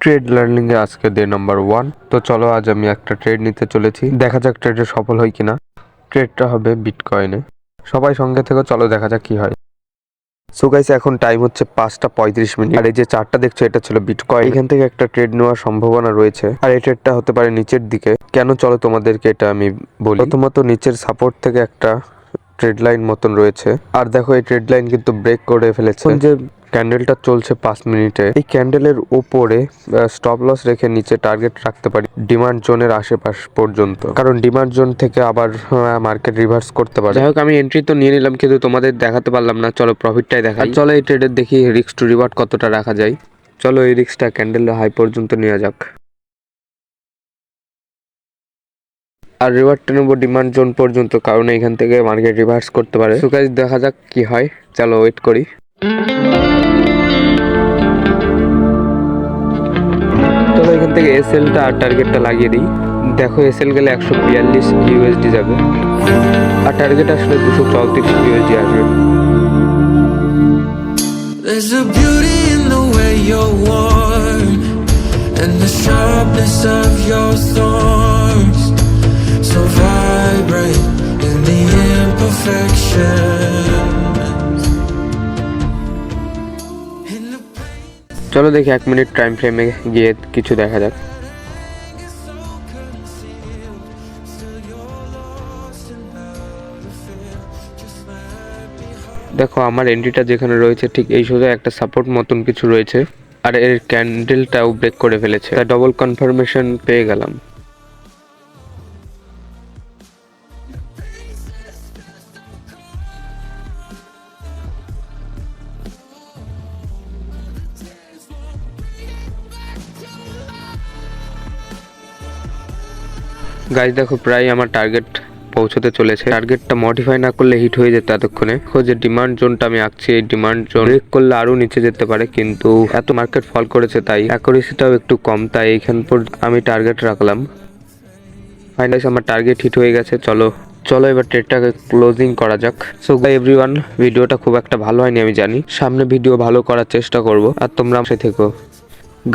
Trade learning এ আজকে day number 1। তো চলো আজ আমি একটা ট্রেড নিতে চলেছি, দেখা যাক ট্রেডে সফল হয় কিনা। ট্রেডটা হবে বিটকয়েনে। সবাই সঙ্গে থেকে চলো দেখা যাক কি হয়। সো গাইস, এখন টাইম হচ্ছে 5:35। আর এই যে চার্টটা দেখছো, এটা ছিল বিটকয়েন। এখান থেকে একটা ট্রেড নেওয়ার সম্ভাবনা রয়েছে, আর এই ট্রেডটা হতে পারে নিচের দিকে। কেন, চলো তোমাদেরকে এটা আমি বলি। প্রথমত নিচের সাপোর্ট থেকে একটা ট্রেড লাইন মতন রয়েছে, আর দেখো এই ট্রেড লাইন কিন্তু ব্রেক করে ফেলেছে। যে ক্যান্ডেলটা চলছে 5 মিনিটে, এই ক্যান্ডেলের উপরে স্টপ লস রেখে নিচে টার্গেট রাখতে পারি ডিমান্ড জোনের আশেপাশ পর্যন্ত, কারণ ডিমান্ড জোন থেকে আবার মার্কেট রিভার্স করতে পারে। যাই হোক, আমি এন্ট্রি তো নিয়ে নিলাম, কিন্তু তোমাদের দেখাতে পারলাম না। চলো প্রফিটটাই দেখাই। চলো এই ট্রেডের দেখি রিস্ক টু রিওয়ার্ড কতটা রাখা যায়। চলো এই রিস্কটা ক্যান্ডেলের হাই পর্যন্ত নেওয়া যাক, আর রিওয়ার্ডটা নেবো ডিমান্ড জোন পর্যন্ত, কারণ এখান থেকে মার্কেট রিভার্স করতে পারে। সো গাইস, দেখা যাক কি হয়। চলো ওয়েট করি। চলো এখান থেকে এসএলটা আর টার্গেটটা লাগিয়ে দিই। দেখো এসএল গেলে 142 ইউএসডি যাবে, আর টার্গেট আসলে 234 ইউএসডি আসবে। There's a beauty in the way you're warm, and the sharpness of your thorns, so vibrant in the imperfections. In the pain চলো দেখি 1 মিনিট টাইম ফ্রেমে গিয়ে কিছু দেখা যাক। is so concealed, still you're lost and never feel. Just let me hold. দেখো আমার এন্ট্রিটা যেখানে রয়েছে ঠিক এই সোজা একটা সাপোর্ট মতন কিছু রয়েছে, আর এর ক্যান্ডেলটাও ব্রেক করে ফেলেছে, তাই ডবল কনফার্মেশন পেয়ে গেলাম। গাইস দেখো, প্রায় আমার টার্গেট পৌঁছতে চলেছে। টার্গেটটা মডিফাই না করলে হিট হয়ে যেত এতক্ষণে। দেখো যে ডিমান্ড জোনটা আমি আঁকছি, এই ডিমান্ড জোন ব্রেক করলে আরো নিচে যেতে পারে, কিন্তু এত মার্কেট ফল করেছে তাই অ্যাকুরেসিটাও একটু কম, তাই এইখান পর আমি টার্গেট রাখলাম। ফাইনালি আমার টার্গেট হিট হয়ে গেছে। চলো এবার ট্রেডটাকে ক্লোজিং করা যাক। সো এভরিওয়ান, ভিডিওটা খুব একটা ভালো হয়নি আমি জানি, সামনে ভিডিও ভালো করার চেষ্টা করব, আর তোমরা সাথে থেকো।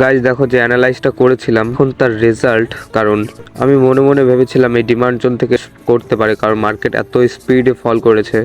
গাইজ দেখো, যে অ্যানালাইজটা করেছিলাম এখন তার রেজাল্ট, কারণ আমি মনে মনে ভেবেছিলাম এই ডিমান্ড জোন থেকে করতে পারে, কারণ মার্কেট এত স্পিডে ফল করেছে।